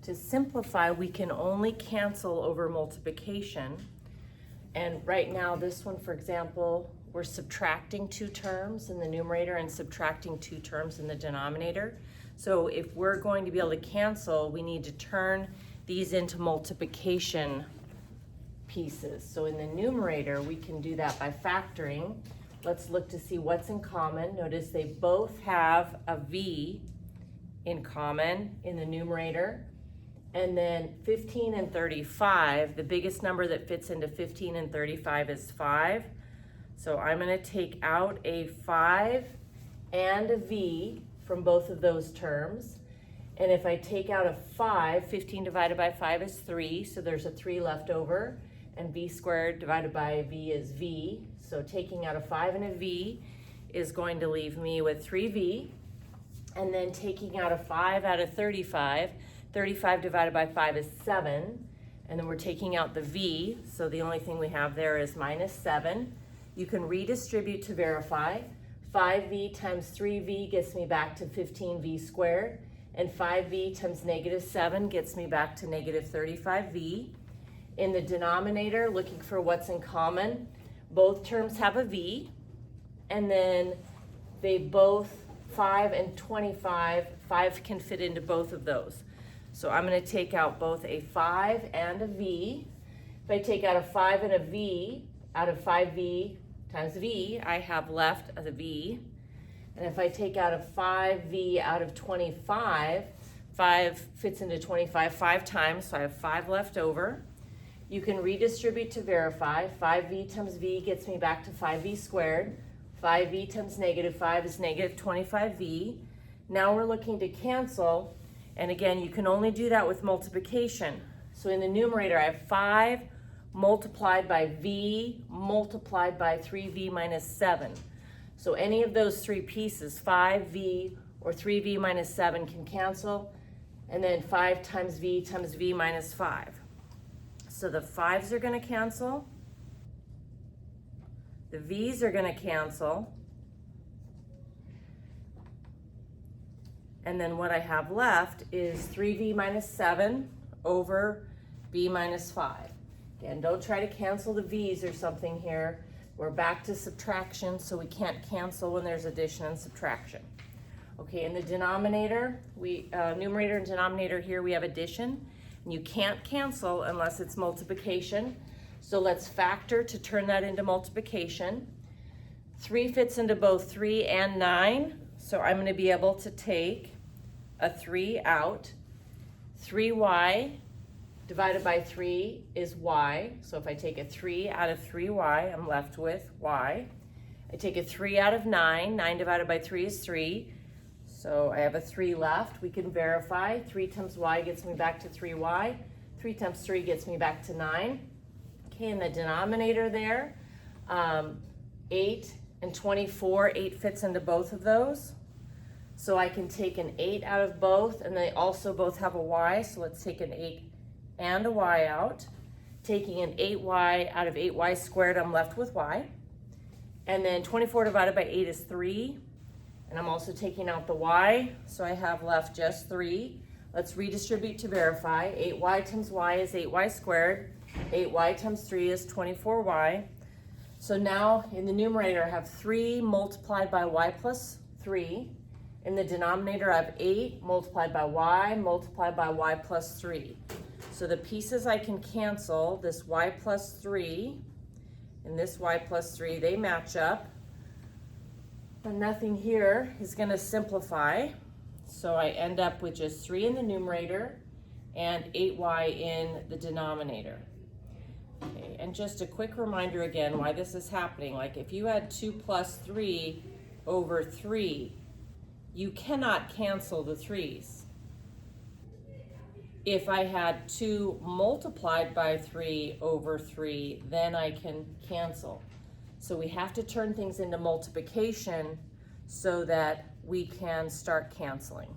to simplify, we can only cancel over multiplication. And right now, this one, for example, we're subtracting 2 terms in the numerator and subtracting 2 terms in the denominator. So if we're going to be able to cancel, we need to turn these into multiplication pieces. So in the numerator, we can do that by factoring. Let's look to see what's in common. Notice they both have a v in common in the numerator. And then 15 and 35, the biggest number that fits into 15 and 35 is 5. So I'm going to take out a 5 and a v from both of those terms. And if I take out a 5, 15 divided by 5 is 3, so there's a 3 left over. And v squared divided by v is v. So taking out a 5 and a v is going to leave me with 3v. And then taking out a 5 out of 35, 35 divided by 5 is 7. And then we're taking out the v, so the only thing we have there is minus 7. You can redistribute to verify. 5v times 3v gets me back to 15v squared. And 5v times negative 7 gets me back to negative 35v. In the denominator, looking for what's in common, both terms have a v, and then they both, 5 and 25, 5 can fit into both of those. So I'm going to take out both a 5 and a v. If I take out a 5 and a v, out of 5v times v, I have left a v. And if I take out a 5v out of 25, 5 fits into 25 5 times, so I have 5 left over. You can redistribute to verify. 5v times v gets me back to 5v squared. 5v times negative 5 is negative 25v. Now we're looking to cancel, and again, you can only do that with multiplication. So in the numerator, I have 5 multiplied by v multiplied by 3v minus 7. So any of those 3 pieces, 5v or 3v minus 7, can cancel, and then 5 times v minus 5. So the 5s are going to cancel, the v's are going to cancel, and then what I have left is 3v minus 7 over v minus 5. Again, don't try to cancel the v's or something here. We're back to subtraction, so we can't cancel when there's addition and subtraction. Okay, in the denominator, numerator and denominator here, we have addition. And you can't cancel unless it's multiplication. So let's factor to turn that into multiplication. 3 fits into both 3 and 9. So I'm going to be able to take a 3 out. 3y divided by 3 is y. So if I take a 3 out of 3y, I'm left with y. I take a 3 out of 9. 9 divided by 3 is 3. So I have a 3 left. We can verify. 3 times y gets me back to 3y. 3 times 3 gets me back to 9. Okay, in the denominator there, 8 and 24, 8 fits into both of those. So I can take an 8 out of both, and they also both have a y, so let's take an 8 and a y out. Taking an 8y out of 8y squared, I'm left with y. And then 24 divided by 8 is 3. And I'm also taking out the y, so I have left just 3. Let's redistribute to verify. 8y times y is 8y squared. 8y times 3 is 24y. So now in the numerator I have 3 multiplied by y plus 3. In the denominator I have 8 multiplied by y plus 3. So the pieces I can cancel, this y plus 3 and this y plus 3, they match up. And nothing here is going to simplify. So I end up with just 3 in the numerator and 8y in the denominator. Okay, and just a quick reminder again why this is happening. Like if you had 2 plus 3 over 3, you cannot cancel the 3's. If I had 2 multiplied by 3 over 3, then I can cancel. So we have to turn things into multiplication so that we can start canceling.